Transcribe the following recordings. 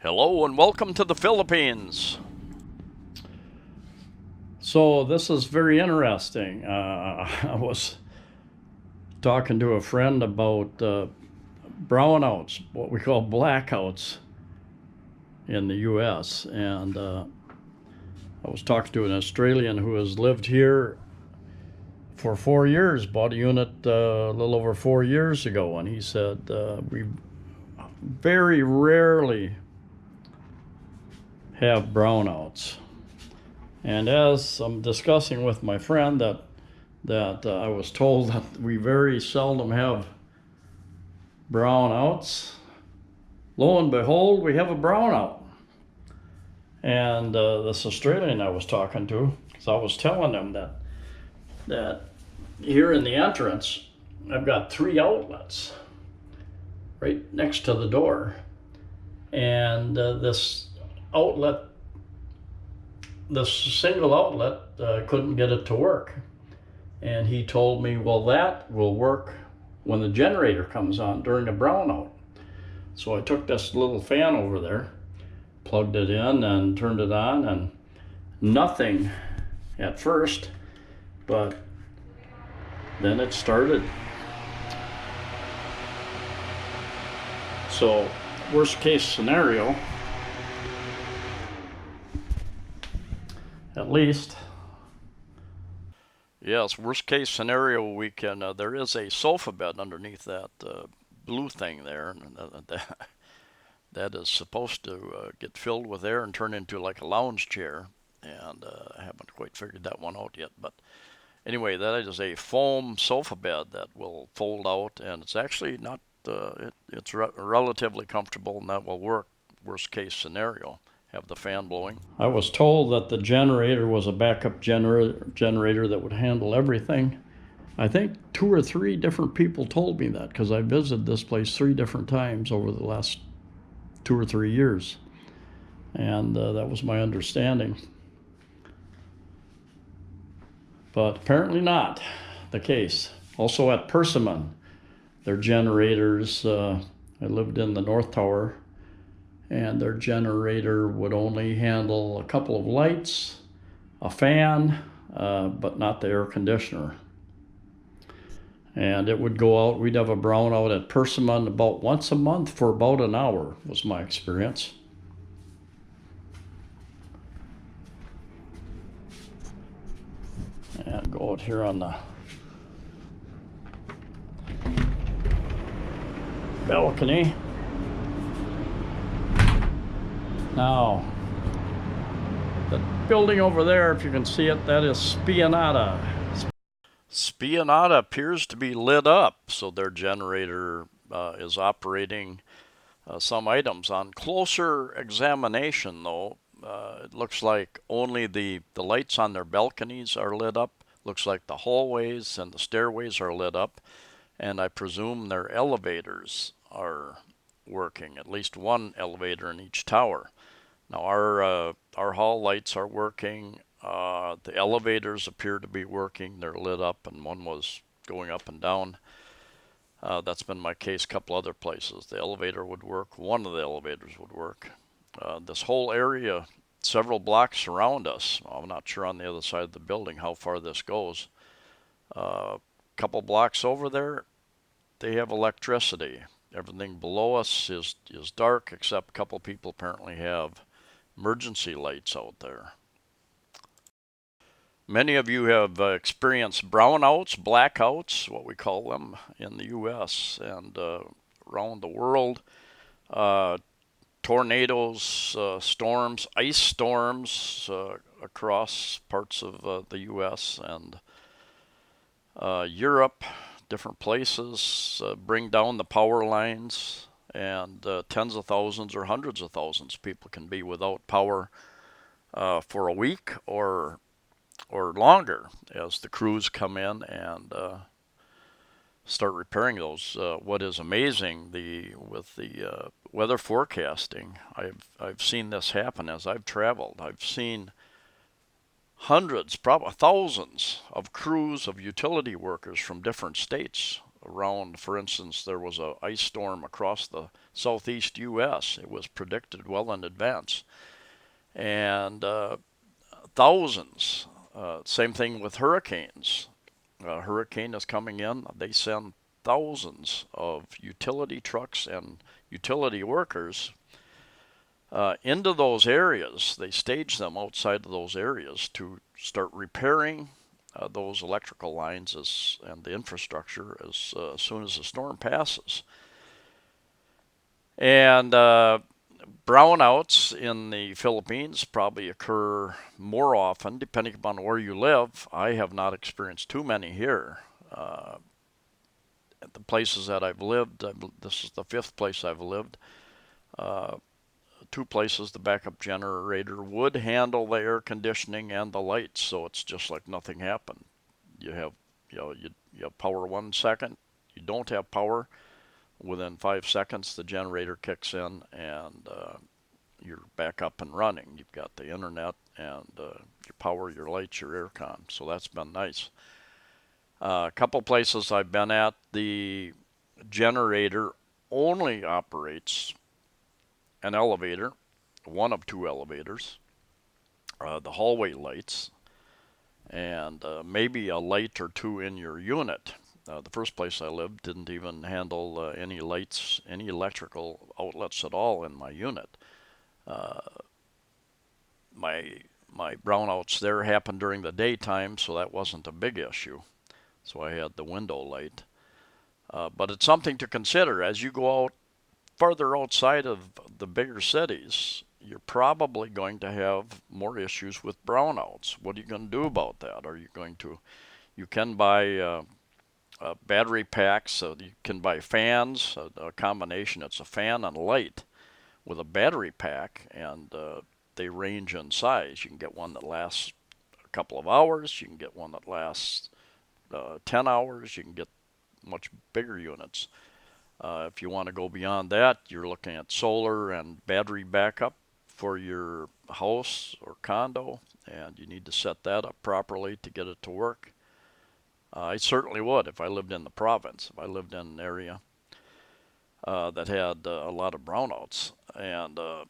Hello and welcome to the Philippines. So this is very interesting. I was talking to a friend about brownouts, what we call blackouts in the U.S. And I was talking to an Australian who has lived here for 4 years, bought a unit a little over 4 years ago, and he said we very rarely have brownouts. And as I'm discussing with my friend that I was told that we very seldom have brownouts. Lo and behold, we have a brownout. And this Australian I was talking to, because I was telling him that here in the entrance, I've got 3 outlets right next to the door, and outlet, this single outlet, couldn't get it to work. And he told me, well, that will work when the generator comes on during a brownout. So I took this little fan over there, plugged it in and turned it on, and nothing at first, but then it started. So worst case scenario, at least. Yes, worst case scenario, we can. There is a sofa bed underneath that blue thing there, and that is supposed to get filled with air and turn into like a lounge chair. And I haven't quite figured that one out yet. But anyway, that is a foam sofa bed that will fold out, and it's actually not. It's relatively comfortable, and that will work. Worst case scenario, have the fan blowing. I was told that the generator was a backup generator that would handle everything. I think 2 or 3 different people told me that, because I visited this place 3 different times over the last 2 or 3 years, and that was my understanding. But apparently not the case. Also at Persimmon, their generators, I lived in the North Tower, and their generator would only handle a couple of lights, a fan, but not the air conditioner. And it would go out, we'd have a brownout at Persimmon about once a month for about an hour, was my experience. And go out here on the balcony. Now, the building over there, if you can see it, that is Spianata. Spianata appears to be lit up, so their generator is operating some items. On closer examination, though, it looks like only the lights on their balconies are lit up. Looks like the hallways and the stairways are lit up, and I presume their elevators are working, at least one elevator in each tower. Now our hall lights are working. The elevators appear to be working. They're lit up, and one was going up and down. That's been my case a couple other places. The elevator would work. One of the elevators would work. This whole area, several blocks around us, I'm not sure on the other side of the building how far this goes. A couple blocks over there, they have electricity. Everything below us is dark, except a couple people apparently have emergency lights out there. Many of you have experienced brownouts, blackouts, what we call them, in the U.S. and around the world. Uh, Tornadoes, storms, ice storms across parts of the U.S. and Europe, different places, bring down the power lines, and tens of thousands or hundreds of thousands of people can be without power for a week or longer as the crews come in and start repairing those. What is amazing with the weather forecasting, I've seen this happen as I've traveled. I've seen hundreds, probably thousands of crews of utility workers from different states around. For instance, there was a ice storm across the southeast U.S. It was predicted well in advance, and thousands. Same thing with hurricanes. A hurricane is coming in. They send thousands of utility trucks and utility workers into those areas. They stage them outside of those areas to start repairing those electrical lines and the infrastructure as soon as the storm passes. And brownouts in the Philippines probably occur more often, depending upon where you live. I have not experienced too many here. At the places that I've lived, this is the fifth place I've lived. Uh, Two places, the backup generator would handle the air conditioning and the lights, so it's just like nothing happened. You have, you have power 1 second. You don't have power. Within 5 seconds, the generator kicks in and you're back up and running. You've got the internet and your power, your lights, your aircon. So that's been nice. A couple places I've been at, the generator only operates an elevator, one of two elevators, the hallway lights, and maybe a light or two in your unit. The first place I lived didn't even handle any lights, any electrical outlets at all in my unit. Uh, my brownouts there happened during the daytime, so that wasn't a big issue. So I had the window light. But it's something to consider as you go out farther outside of the bigger cities. You're probably going to have more issues with brownouts. What are you going to do about that? Are you going to? You can buy battery packs. So you can buy fans, a combination. It's a fan and light with a battery pack, and they range in size. You can get one that lasts a couple of hours. You can get one that lasts 10 hours. You can get much bigger units. If you want to go beyond that, you're looking at solar and battery backup for your house or condo, and you need to set that up properly to get it to work. I certainly would if I lived in the province, if I lived in an area that had a lot of brownouts. And up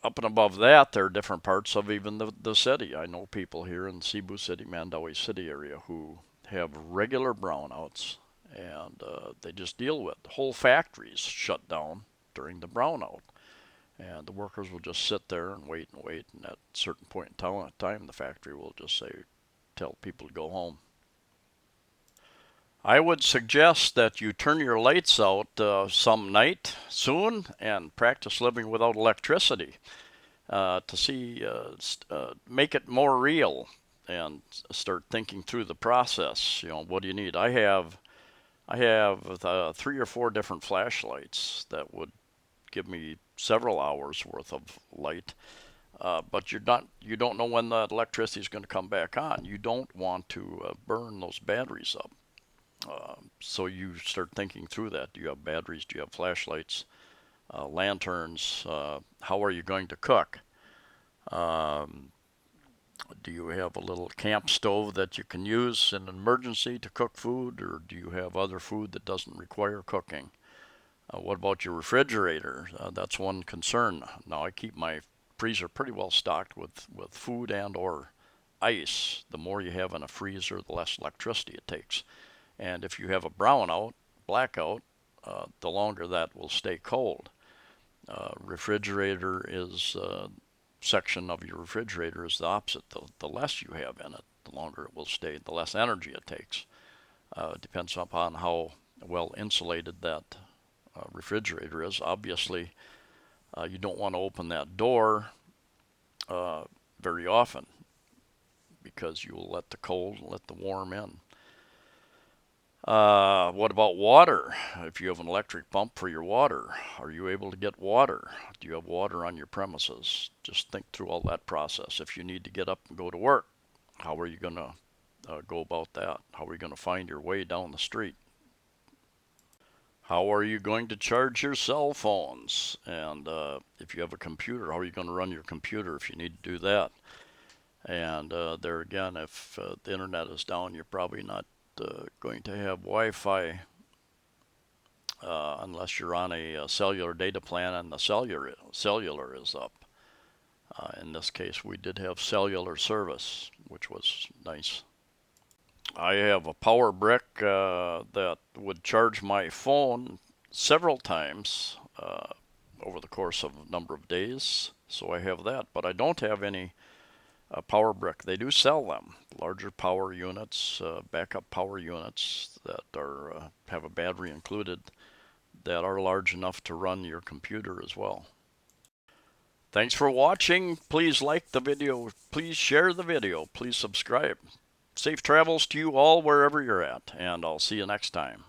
and above that, there are different parts of even the city. I know people here in Cebu City, Mandaue City area who have regular brownouts, and they just deal with whole factories shut down during the brownout, and the workers will just sit there and wait, and at a certain point in time, the factory will just tell people to go home. I would suggest that you turn your lights out some night soon and practice living without electricity to see, make it more real and start thinking through the process. What do you need? I have 3 or 4 different flashlights that would give me several hours worth of light. But you don't know when the electricity is going to come back on. You don't want to burn those batteries up. So you start thinking through that. Do you have batteries? Do you have flashlights? Lanterns? How are you going to cook? Um, do you have a little camp stove that you can use in an emergency to cook food, or do you have other food that doesn't require cooking? What about your refrigerator? That's one concern. Now I keep my freezer pretty well stocked with food and or ice. The more you have in a freezer, the less electricity it takes. And if you have a brownout, blackout, the longer that will stay cold. Refrigerator is section of your refrigerator is the opposite. The less you have in it, the longer it will stay, the less energy it takes. Depends upon how well insulated that refrigerator is. Obviously, you don't want to open that door very often because you will let the cold and let the warm in. What about water? If you have an electric pump for your water, are you able to get water? Do you have water on your premises? Just think through all that process. If you need to get up and go to work, how are you going to go about that? How are you going to find your way down the street? How are you going to charge your cell phones? And if you have a computer, how are you going to run your computer if you need to do that? And there again, if the internet is down, you're probably not going to have Wi-Fi unless you're on a cellular data plan and the cellular is up. In this case, we did have cellular service, which was nice. I have a power brick that would charge my phone several times over the course of a number of days, so I have that, but I don't have any power brick. They do sell them, larger power units, backup power units that are have a battery included, that are large enough to run your computer as well. Thanks for watching. Please like the video. Please share the video. Please subscribe. Safe travels to you all wherever you're at, and I'll see you next time.